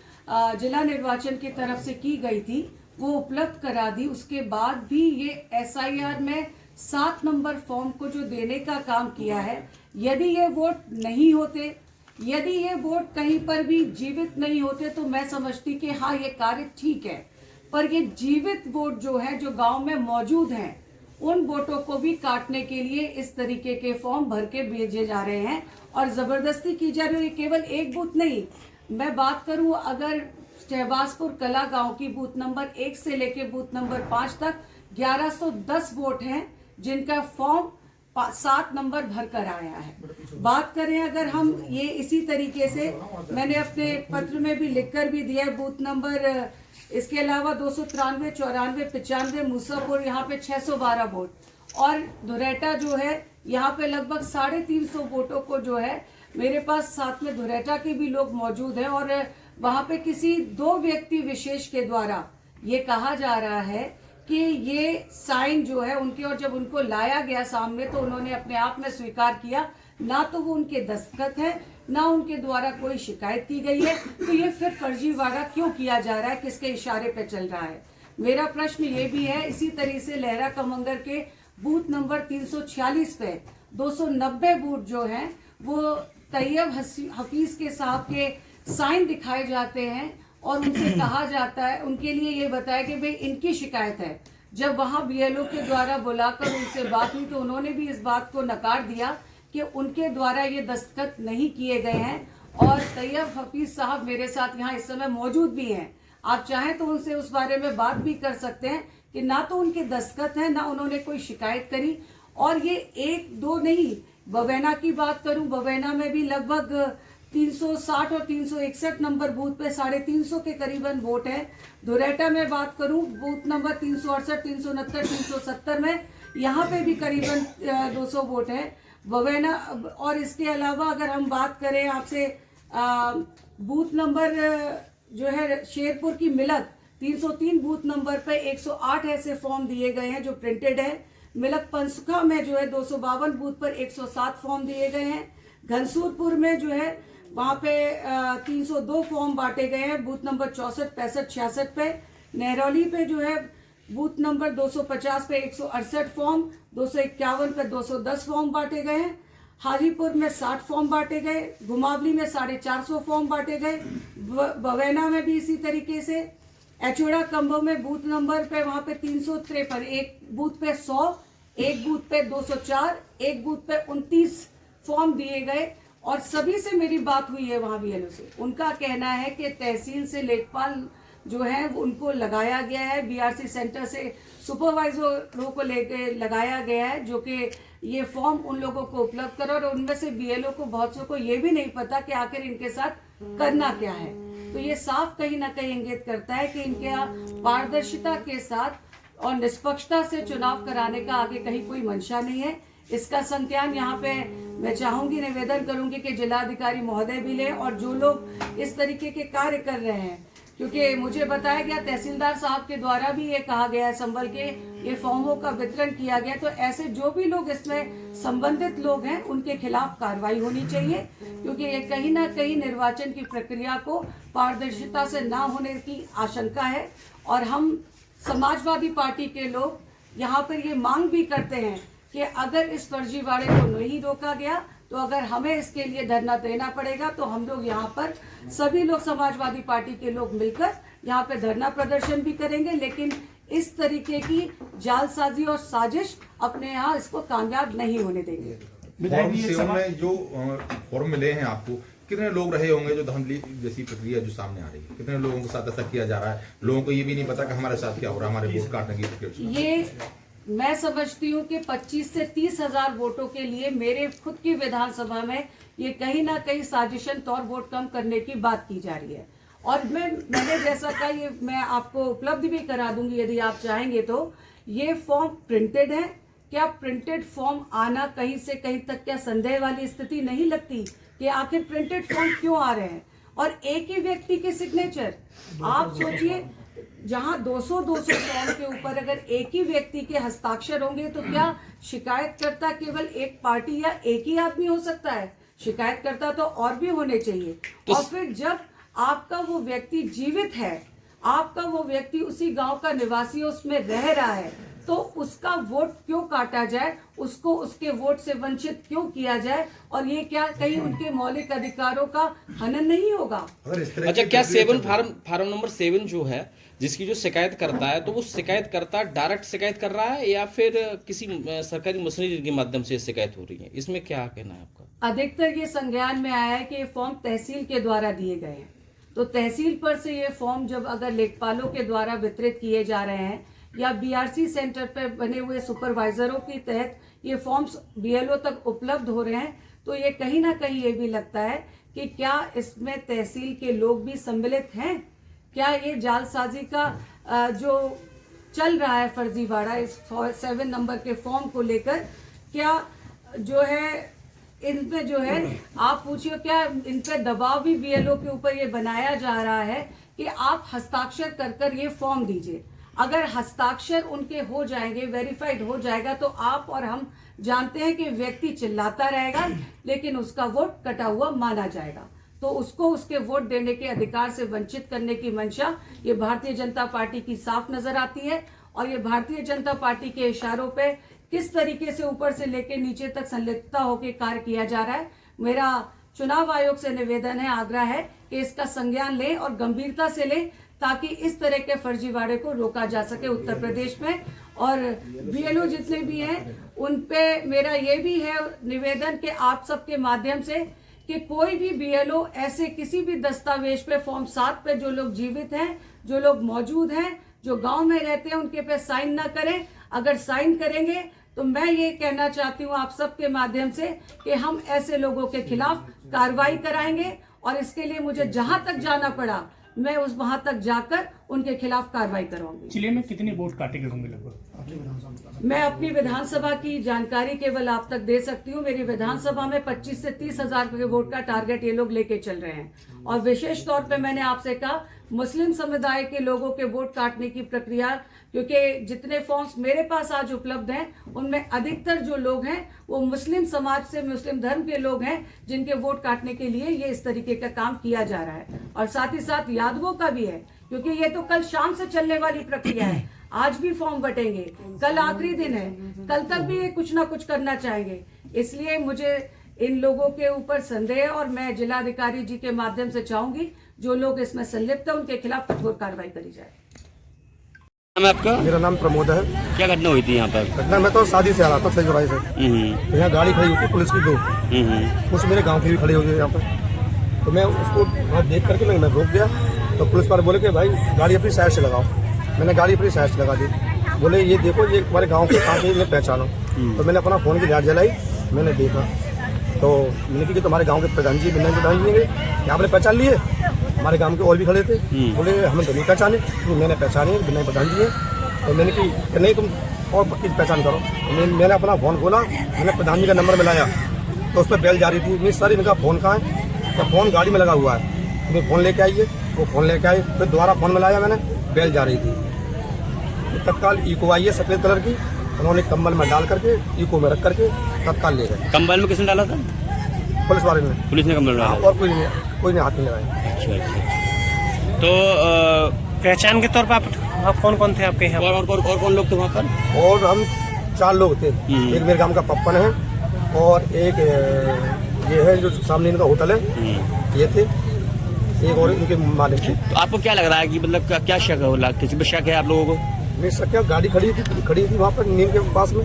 जिला निर्वाचन की तरफ से की गई थी वो उपलब्ध करा दी। उसके बाद भी ये SIR में 7 नंबर फॉर्म को जो देने का काम किया है, यदि ये वोट नहीं होते, यदि ये वोट कहीं पर भी जीवित नहीं होते तो मैं समझती कि हाँ ये कार्य ठीक है, पर ये जीवित वोट जो है जो गांव में मौजूद हैं उन वोटों को भी काटने के लिए इस तरीके के फॉर्म भर के भेजे जा रहे हैं और जबरदस्ती की जा रही है। केवल एक बूथ नहीं, मैं बात करूं अगर शहबाजपुर कला गांव की बूथ नंबर 1 से लेके बूथ नंबर 5 तक 1110 वोट हैं जिनका फॉर्म 7 नंबर भर कर आया है। बात करें अगर हम ये इसी तरीके से मैंने अपने पत्र में भी लिखकर भी दिया है बूथ नंबर, इसके अलावा 293, 94, 95 मूसापुर यहाँ पे 612 वोट और धुरेटा जो है यहाँ पे लगभग 350 वोटों को जो है मेरे पास साथ में धुरेटा के भी लोग मौजूद हैं और वहाँ पे किसी 2 व्यक्ति विशेष के द्वारा ये कहा जा रहा है कि ये साइन जो है उनके, और जब उनको लाया गया सामने तो उन्होंने अपने आप में स्वीकार किया, ना तो वो उनके दस्तखत है ना उनके द्वारा कोई शिकायत की गई है, तो ये फिर फर्जीवाड़ा क्यों किया जा रहा है, किसके इशारे पे चल रहा है। मेरा प्रश्न ये भी है, इसी तरह से लहरा कमंगर के बूथ नंबर 346 पे 290 बूथ जो हैं वो तैयब हफीज के साहब के साइन दिखाए जाते हैं और उनसे कहा जाता है, उनके लिए ये बताया कि भाई इनकी शिकायत है। जब वहाँ BLO के द्वारा बुलाकर उनसे बात हुई तो उन्होंने भी इस बात को नकार दिया कि उनके द्वारा ये दस्तखत नहीं किए गए हैं और तैयब हफीज साहब मेरे साथ यहाँ इस समय मौजूद भी हैं। आप चाहें तो उनसे उस बारे में बात भी कर सकते हैं कि ना तो उनके दस्तखत हैं ना उन्होंने कोई शिकायत करी। और ये 1-2 नहीं, बवेना की बात करूं, बवेना में भी लगभग 360 और 361 नंबर बूथ पे 350 के करीबन वोट है। धुरेटा में बात करूं बूथ नंबर 368, 369, 370 में यहाँ पे भी करीबन 200 वोट है बवेना। और इसके अलावा अगर हम बात करें आपसे बूथ नंबर जो है शेरपुर की मिलक 303 बूथ नंबर पे 108 ऐसे फॉर्म दिए गए हैं जो प्रिंटेड है। मिलक पंसुखा में जो है 252 बूथ पर 107 फॉर्म दिए गए हैं। घनसूरपुर में जो है वहाँ पे 302 फॉर्म बांटे गए हैं बूथ नंबर 64, 65, 66 पे। नेहरौली पे जो है बूथ नंबर 250 पे 168 फॉर्म, 251 पे 210 फॉर्म बांटे गए हैं। हाजीपुर में 60 फॉर्म बांटे गए, घुमावली में 450 फॉर्म बांटे गए, बवेना में भी इसी तरीके से। एचोड़ा कंबो में बूथ नंबर पे वहाँ पे 353, एक बूथ पे 100, एक बूथ पे 204, एक बूथ पे 29 फॉर्म दिए गए। और सभी से मेरी बात हुई है वहाँ BLO से, उनका कहना है कि तहसील से लेखपाल जो है उनको लगाया गया है, BRC सेंटर से सुपरवाइजरों को लेके लगाया गया है जो कि ये फॉर्म उन लोगों को उपलब्ध करो। और उनमें से BLO को बहुत सौ को ये भी नहीं पता कि आखिर इनके साथ करना क्या है। तो ये साफ कहीं ना कहीं इंगित करता है कि इनके यहाँ पारदर्शिता के साथ और निष्पक्षता से चुनाव कराने का आगे कहीं कोई मंशा नहीं है। इसका संज्ञान यहाँ पे मैं चाहूंगी, निवेदन करूंगी कि जिलाधिकारी महोदय भी लें और जो लोग इस तरीके के कार्य कर रहे हैं, क्योंकि मुझे बताया गया तहसीलदार साहब के द्वारा भी ये कहा गया है संभल के ये फॉर्मों का वितरण किया गया, तो ऐसे जो भी लोग इसमें संबंधित लोग हैं उनके खिलाफ कार्रवाई होनी चाहिए, क्योंकि ये कहीं ना कहीं निर्वाचन की प्रक्रिया को पारदर्शिता से ना होने की आशंका है। और हम समाजवादी पार्टी के लोग यहाँ पर ये मांग भी करते हैं कि अगर इस फर्जीवाड़े को नहीं रोका गया तो अगर हमें इसके लिए धरना देना पड़ेगा तो हम लोग यहाँ पर सभी लोग समाजवादी पार्टी के लोग मिलकर यहाँ पे धरना प्रदर्शन भी करेंगे, लेकिन इस तरीके की जालसाजी और साजिश अपने यहाँ इसको कामयाब नहीं होने देंगे। फॉर्म सेवन में जो फॉर्म मिले हैं आपको, कितने लोग रहे होंगे जो धांधली जैसी प्रक्रिया जो सामने आ रही है, कितने लोगों के साथ ऐसा किया जा रहा है? लोगों को ये भी नहीं पता कि हमारे साथ क्या हो रहा है, हमारे वोट काटने की प्रक्रिया। ये मैं समझती हूँ कि 25 से 30 हजार वोटों के लिए मेरे खुद की विधानसभा में ये कहीं ना कहीं साजिशन तौर वोट कम करने की बात की जा रही है। और मैंने जैसा कहा, ये मैं आपको उपलब्ध भी करा दूंगी यदि आप चाहेंगे तो। ये फॉर्म प्रिंटेड है। क्या प्रिंटेड फॉर्म आना कहीं से कहीं तक क्या संदेह वाली स्थिति नहीं लगती कि आखिर प्रिंटेड फॉर्म क्यों आ रहे हैं? और एक ही व्यक्ति के सिग्नेचर, आप सोचिए जहां 200 फॉर्म के ऊपर अगर एक ही व्यक्ति के हस्ताक्षर होंगे तो क्या शिकायतकर्ता केवल एक पार्टी या एक ही आदमी हो सकता है? शिकायतकर्ता तो और भी होने चाहिए। और फिर जब आपका वो व्यक्ति जीवित है, आपका वो व्यक्ति उसी गांव का निवासी उसमें रह रहा है, तो उसका वोट क्यों काटा जाए, उसको उसके वोट से वंचित क्यों किया जाए? और ये क्या कहीं उनके मौलिक अधिकारों का हनन नहीं होगा? अच्छा, क्या फार्म नंबर 7 जो है जिसकी जो शिकायत करता है, तो वो शिकायत करता डायरेक्ट शिकायत कर रहा है या फिर किसी सरकारी मशीनरी के माध्यम से शिकायत हो रही है? इसमें क्या कहना है आपका? अधिकतर ये संज्ञान में आया है कि ये फॉर्म तहसील के द्वारा दिए गए हैं, तो तहसील पर से ये फॉर्म जब अगर लेखपालों के द्वारा वितरित किए जा रहे हैं या बीआरसी सेंटर पर बने हुए सुपरवाइजरों के तहत ये फॉर्म्स बीएलओ तक उपलब्ध हो रहे हैं, तो ये कहीं ना कहीं ये भी लगता है कि क्या इसमें तहसील के लोग भी सम्मिलित हैं? क्या ये जालसाजी का जो चल रहा है फर्जीवाड़ा इस 7 नंबर के फॉर्म को लेकर, क्या जो है इनमें जो है आप पूछिए क्या इन पे दबाव भी बीएलओ के ऊपर ये बनाया जा रहा है कि आप हस्ताक्षर कर ये फॉर्म दीजिए? अगर हस्ताक्षर उनके हो जाएंगे, वेरीफाइड हो जाएगा, तो आप और हम जानते हैं कि व्यक्ति चिल्लाता रहेगा लेकिन उसका वोट कटा हुआ माना जाएगा, तो उसको उसके वोट देने के अधिकार से वंचित करने की मंशा ये भारतीय जनता पार्टी की साफ नजर आती है। और ये भारतीय जनता पार्टी के इशारों पे किस तरीके से ऊपर से लेकर नीचे तक संलिप्तता होकर कार्य किया जा रहा है। मेरा चुनाव आयोग से निवेदन है, आग्रह है कि इसका संज्ञान लें और गंभीरता से लें ताकि इस तरह के फर्जीवाड़े को रोका जा सके उत्तर प्रदेश में। और बीएलओ जितने भी हैं उन पे मेरा ये भी है निवेदन कि आप सबके माध्यम से कि कोई भी बीएलओ ऐसे किसी भी दस्तावेज पे फॉर्म 7 पे जो लोग जीवित हैं, जो लोग मौजूद हैं, जो गांव में रहते हैं, उनके पे साइन ना करें। अगर साइन करेंगे तो मैं ये कहना चाहती हूँ आप सबके माध्यम से कि हम ऐसे लोगों के खिलाफ कार्रवाई कराएंगे और इसके लिए मुझे जहां तक जाना पड़ा मैं वहां तक जाकर उनके खिलाफ कार्रवाई कराऊंगी। जिले में कितने वोट काटे गए होंगे लगभग? मैं अपनी विधानसभा की जानकारी केवल आप तक दे सकती हूँ। मेरी विधानसभा में 25 से 30 हजार के वोट का टारगेट ये लोग लेके चल रहे हैं। और विशेष तौर पे मैंने आपसे कहा मुस्लिम समुदाय के लोगों के वोट काटने की प्रक्रिया, क्योंकि जितने फॉर्म्स मेरे पास आज उपलब्ध हैं उनमें अधिकतर जो लोग हैं वो मुस्लिम समाज से, मुस्लिम धर्म के लोग हैं जिनके वोट काटने के लिए ये इस तरीके का काम किया जा रहा है। और साथ ही साथ यादवों का भी है, क्योंकि ये तो कल शाम से चलने वाली प्रक्रिया है। आज भी फॉर्म बटेंगे, कल आखिरी दिन है, कल तक भी ये कुछ ना कुछ करना चाहेंगे। इसलिए मुझे इन लोगों के ऊपर संदेह है और मैं जिलाधिकारी जी के माध्यम से चाहूंगी जो लोग इसमें संलिप्त है उनके खिलाफ कठोर कार्रवाई करी जाए। नाम है आपका? मेरा नाम प्रमोद है। क्या घटना हुई थी यहाँ पर? घटना मैं तो शादी से आ रहा था सही से, तो यहाँ गाड़ी खड़ी हुई थी पुलिस की 2, कुछ मेरे गांव के भी खड़े हुए यहाँ पर। तो मैं उसको देख करके मैं रोक गया, तो पुलिस वाले बोले कि भाई गाड़ी अपनी साइड से लगाओ। मैंने गाड़ी अपनी साइड से लगा दी। बोले ये देखो ये हमारे गाँव के कहाँ के मैं पहचानो। तो मैंने अपना फ़ोन की लाइट जलाई, मैंने देखा तो मैंने कहा कि तुम्हारे गांव के प्रधान जी यहाँ पर पहचान लिए। हमारे गांव के और भी खड़े थे, बोले हमें तो नहीं पहचाने। तो मैंने पहचाने बिना प्रधान जी है। तो मैंने कि नहीं तुम और किस पहचान करो। तो मैंने अपना फ़ोन खोला, मैंने प्रधान जी का नंबर मिलाया तो उस पर बेल जा रही थी। मैं सारी इनका फ़ोन कहाँ है, तो फ़ोन गाड़ी में लगा हुआ है। तो फ़ोन लेके आइए, वो फ़ोन लेके आए, फिर दोबारा फ़ोन मिलाया मैंने, बेल जा रही थी। तत्काल इको आई है सफ़ेद कलर की, उन्होंने कंबल में डाल करके इको में रख करके तत्काल ले गए। कंबल में किसने डाला था? पुलिस वाले ने। पुलिस ने कंबल डाला? और कोई नहीं हाथ नहीं लगाया। अच्छा। तो पहचान के तौर पर आप कौन कौन थे आपके यहाँ? और कौन लोग थे वहाँ पर? और हम 4 लोग थे। एक मेरे गांव का पप्पन है और एक ये है जो सामने इनका होटल है, ये थे, एक और इनके मालिक थे। तो आपको क्या लग रहा है कि मतलब क्या शक है, किसी पर शक है आप लोगों को? नहीं शक है, गाड़ी खड़ी थी वहाँ पर नीम के पास में।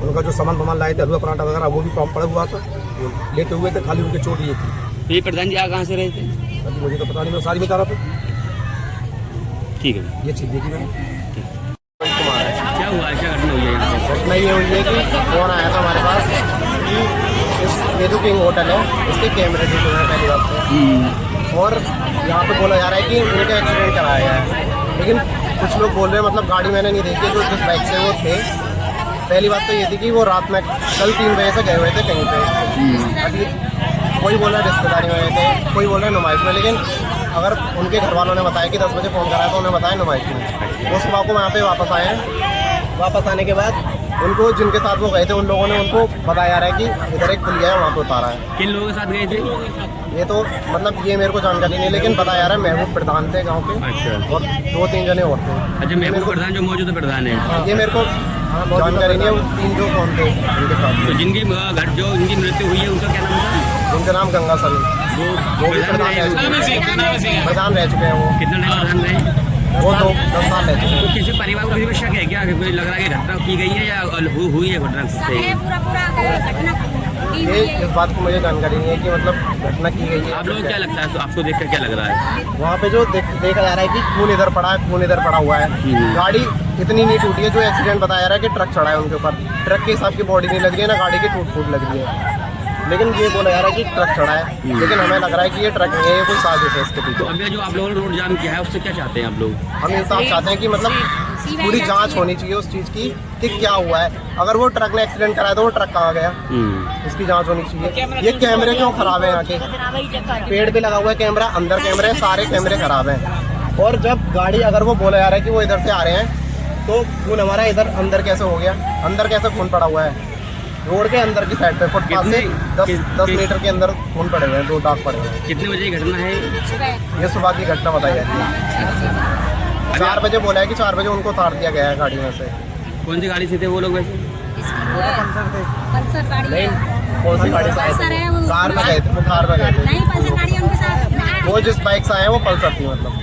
उनका जो सामान लाए थे, हलवा पराठा वगैरह, वो भी पड़ा हुआ था, लेते हुए थे। खाली उनके चोट ये थी। ये प्रधान जी आ कहाँ से रहे थे? अभी मुझे तो पता नहीं, मैं सारी बता रहा था। ठीक है, ये चीज़ देखी मैंने। क्या हुआ, क्या घटना हुई है? घटना ये हुई है कि फ़ोन आया था हमारे पास कि इस वेदू किंग होटल है, उसके कैमरे ठीक हुए हैं पहली बात तो। और यहाँ पे बोला जा रहा है कि उनका एक्सीडेंट कराया है, लेकिन कुछ लोग बोल रहे हैं, मतलब गाड़ी मैंने नहीं देखी जो जिस बाइक से वो थे। पहली बात तो ये थी कि वो रात में कल 3 बजे से गए हुए थे कहीं पे। अभी कोई बोल रहा है रिश्तेदारी में गए थे, कोई बोल रहा है नुमाइश में, लेकिन अगर उनके घर वालों ने बताया कि 10 बजे फ़ोन करा है तो उन्हें बताया नुमाइश में। उसके बाद को वहाँ पे वापस आए हैं। वापस आने के बाद उनको जिनके साथ वो गए थे उन लोगों ने उनको बताया जा रहा है कि इधर एक पुलिया है वहाँ पे उतारा है। किन लोगों के साथ गए थे? ये तो मतलब ये मेरे को जानकारी नहीं है, लेकिन बताया जा रहा है महबूब प्रधान थे गाँव के। अच्छा। और 2-3 जने और थे। अच्छा, महबूब प्रधान जो मौजूदा प्रधान है। ये मेरे को जानकारी नहीं है, वो 3 जो कौन थे उनके साथ। तो जिनकी घर जो इनकी मृत्यु हुई है उनका क्या नाम था? उनका नाम गंगा सली। वो भी प्रधान रह चुके हैं। वो कितना टाइम प्रधान रहे? वो 10 साल रह चुके हैं। तो किसी परिवार को भी शक है क्या कि कोई लग रहा है कि घटना की गई है या हुई है घटना से? ये इस बात को मुझे जानकारी नहीं है कि मतलब घटना की गई है। आप लोगों को क्या लगता है, आपको देखकर क्या लग रहा है? वहाँ पे जो देखा जा रहा है कि खून इधर पड़ा है, खून इधर पड़ा हुआ है। गाड़ी इतनी नहीं टूटी है, जो एक्सीडेंट बताया जा रहा है कि ट्रक चढ़ा है उनके ऊपर। ट्रक के हिसाब की बॉडी नहीं लग रही है ना, गाड़ी की टूट फूट लग रही है। लेकिन ये बोला जा रहा है कि ट्रक चढ़ा है, लेकिन हमें लग रहा है कि ये ट्रक नहीं है, ये कोई साजिश है इसके पीछे। अभी जो आप लोगों ने रोड जाम किया है उससे क्या चाहते हैं आप लोग? हम इंसाफ चाहते हैं कि मतलब पूरी जांच होनी चाहिए उस चीज़ की कि क्या हुआ है। अगर वो ट्रक ने एक्सीडेंट कराया तो वो ट्रक कहाँ गया, इसकी जांच होनी चाहिए। ये कैमरे क्यों खराब है यहाँ के? पेड़ पे लगा हुआ है कैमरा, अंदर कैमरे, सारे कैमरे खराब हैं। और जब गाड़ी अगर वो बोला जा रहा है कि वो इधर से आ रहे हैं तो खून हमारा इधर अंदर कैसे हो गया? अंदर कैसे खून पड़ा हुआ है? रोड के अंदर की साइड पे फुटपाथ से 10 मीटर के अंदर खून पड़े हुए हैं, 2 दाग पड़े हुए हैं। कितने बजे की घटना है? ये सुबह की घटना बताई जाती है। 4 बजे बोला है कि 4 बजे उनको उतार दिया गया है गाड़ी में से। कौन सी गाड़ी से थे वो लोग वैसे? पल्सर गाड़ी है। कौन सी गाड़ी से आए थे? कार में गए थे, वो कार में गए थे। नहीं, पल्सर गाड़ी उनके साथ। वो जिस बाइक से आए हैं वो पल्सर थी मतलब।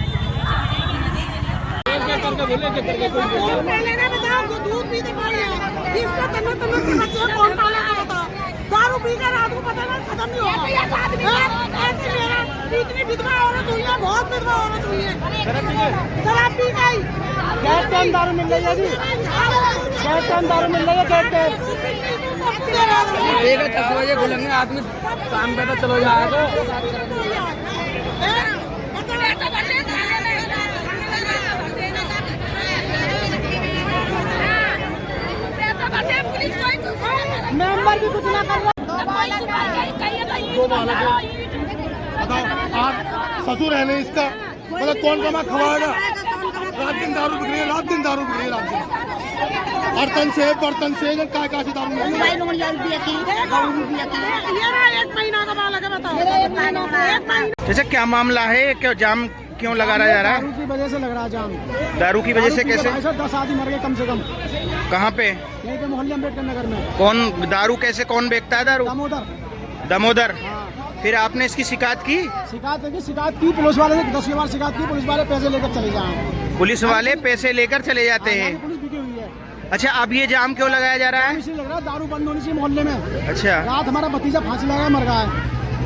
दारू पी कर रात को पता नहीं खत्म नहीं होगा। ऐसे मेरा इतनी विधवा औरत हुई है, बहुत विधवा औरत हुई है। शराब पी गई। गैस टाइम दारू मिल रही है जी, गैस टाइम दारू मिल रही है, गैस टाइम। 10 बजे खुलेंगे, आदमी काम पे तो चलो जाएगा। मेंबर भी कुछ ना कर रहा। आप ससुर है नहीं इसका, मतलब कौन कमा खवाएगा? रात दिन दारू बिक रही है, रात दिन दारू बिक रही है, रात दिन बर्तन से काय से दारू मिल रही है। 1 महीना का बाल लगा, बताओ। 1 महीना। जैसे क्या मामला है, क्या जाम क्यों लगाया जा रहा है? दारू की वजह से लग रहा है जाम। दारू की वजह से कैसे? 10 आदमी मर गए कम से कम। कहाँ पे? यहीं पे मोहल्ले अम्बेडकर नगर में। कौन दारू कैसे कौन बेचता है दारू? दामोदर। फिर आपने इसकी शिकायत की? शिकायत की पुलिस वाले ने 10 बार शिकायत की। पुलिस वाले पैसे लेकर चले जाए। पुलिस वाले पैसे लेकर चले जाते हैं। पुलिस बिकी हुई है। अच्छा, अब ये जाम क्यों लगाया जा रहा है? इसलिए लग रहा है दारू बंद होनी चाहिए मोहल्ले में। अच्छा। रात हमारा भतीजा फांसी लगा मर गया है।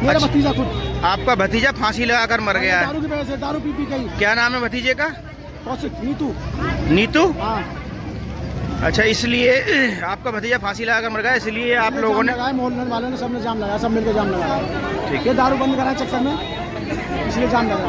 मेरा भतीजा खुद। आपका भतीजा फांसी लगाकर मर गया है? दारू की वजह से, दारू पी गई। क्या नाम है भतीजे का? कौशिक, नीतू। नीतू? हाँ। अच्छा, इसलिए आपका भतीजा फांसी लगाकर मर गया, इसलिए आप लोगों ने? मोहल्ले वालों ने सबने जाम लगाया, सब मिलकर जाम लगाया। ठीक है। ये दारू बंद कराए चक्कर में, इसलिए जाम लगा।